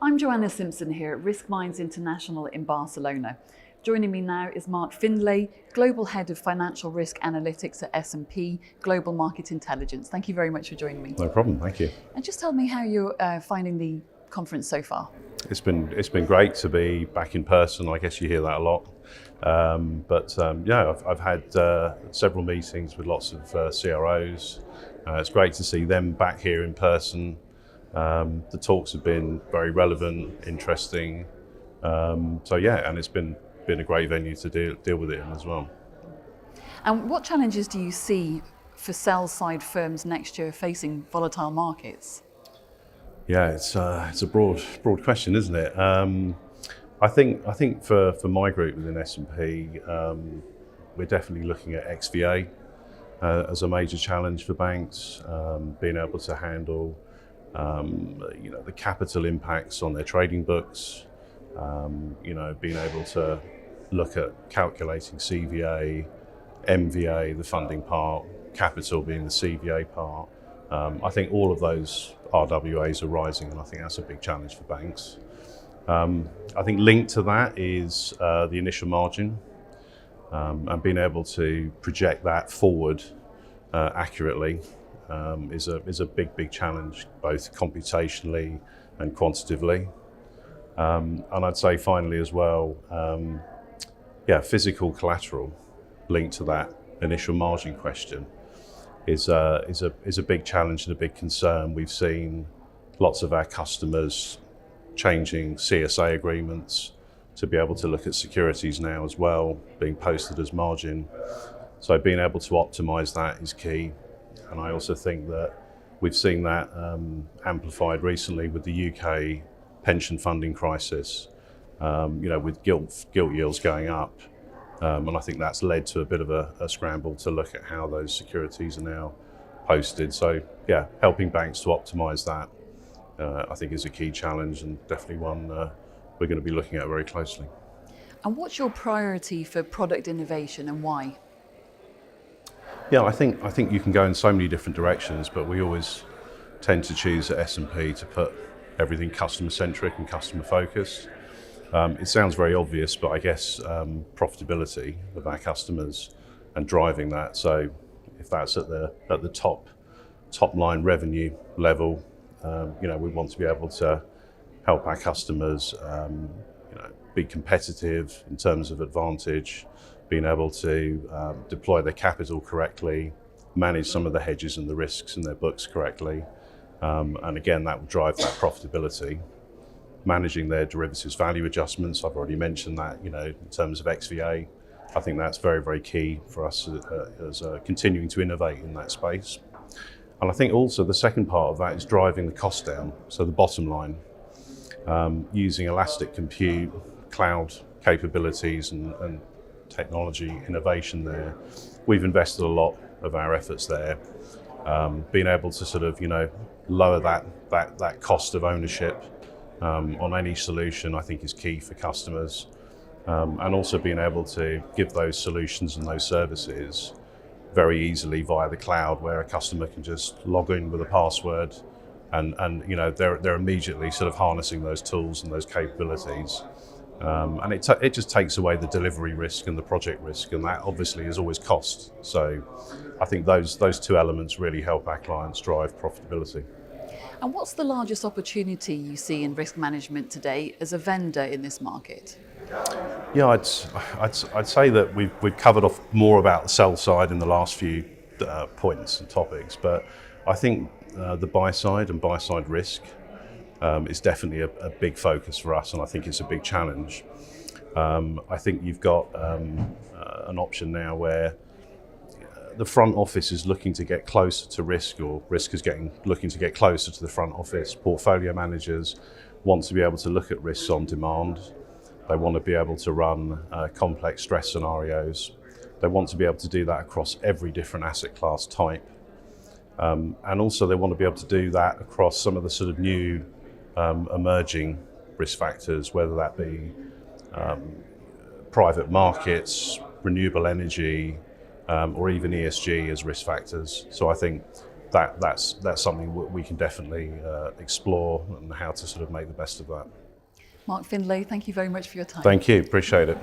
I'm Joanna Simpson here at RiskMinds International in Barcelona. Joining me now is Mark Findlay, Global Head of Financial Risk Analytics at S&P Global Market Intelligence. Thank you very much for joining me. No problem, thank you. And just tell me how you're finding the conference so far. It's been great to be back in person. I guess you hear that a lot. I've had several meetings with lots of CROs. It's great to see them back here in person. The talks have been very relevant, interesting. And it's been a great venue to deal with it in as well. And what challenges do you see for sell-side firms next year facing volatile markets? Yeah, it's a broad question, isn't it? I think for my group within S&P, we're definitely looking at XVA as a major challenge for banks, being able to handle the capital impacts on their trading books, being able to look at calculating CVA, MVA, the funding part, capital being the CVA part. I think all of those RWAs are rising, and I think that's a big challenge for banks. I think linked to that is the initial margin, and being able to project that forward accurately is a big challenge, both computationally and quantitatively. And I'd say finally as well, physical collateral linked to that initial margin question is a big challenge and a big concern. We've seen lots of our customers changing CSA agreements to be able to look at securities now as well, being posted as margin. So being able to optimize that is key. And I also think that we've seen that amplified recently with the UK pension funding crisis, with gilt yields going up. And I think that's led to a bit of a scramble to look at how those securities are now posted. So helping banks to optimize that, I think is a key challenge, and definitely one we're going to be looking at very closely. And what's your priority for product innovation and why? Yeah, I think you can go in so many different directions, but we always tend to choose at S&P to put everything customer centric and customer focused. It sounds very obvious, but I guess profitability of our customers and driving that. So if that's at the top line revenue level, we want to be able to help our customers be competitive in terms of advantage, being able to deploy their capital correctly, manage some of the hedges and the risks in their books correctly. And again, that will drive that profitability. Managing their derivatives value adjustments, I've already mentioned that, in terms of XVA. I think that's very, very key for us as continuing to innovate in that space. And I think also the second part of that is driving the cost down, so the bottom line, using elastic compute, cloud capabilities and technology innovation there. We've invested a lot of our efforts there. Being able to sort of, lower that cost of ownership on any solution, I think is key for customers. And also being able to give those solutions and those services very easily via the cloud, where a customer can just log in with a password and they're immediately sort of harnessing those tools and those capabilities. And it just takes away the delivery risk and the project risk, and that obviously is always cost. So I think those two elements really help our clients drive profitability. And what's the largest opportunity you see in risk management today as a vendor in this market? Yeah, I'd say that we've covered off more about the sell side in the last few points and topics, but I think the buy side and buy side risk is definitely a big focus for us, and I think it's a big challenge. I think you've got an option now where the front office is looking to get closer to risk, or risk is looking to get closer to the front office. Portfolio managers want to be able to look at risks on demand. They want to be able to run complex stress scenarios. They want to be able to do that across every different asset class type. And also they want to be able to do that across some of the sort of new emerging risk factors, whether that be private markets, renewable energy, or even ESG as risk factors. So I think that's something we can definitely explore, and how to sort of make the best of that. Mark Findlay, thank you very much for your time. Thank you, appreciate it.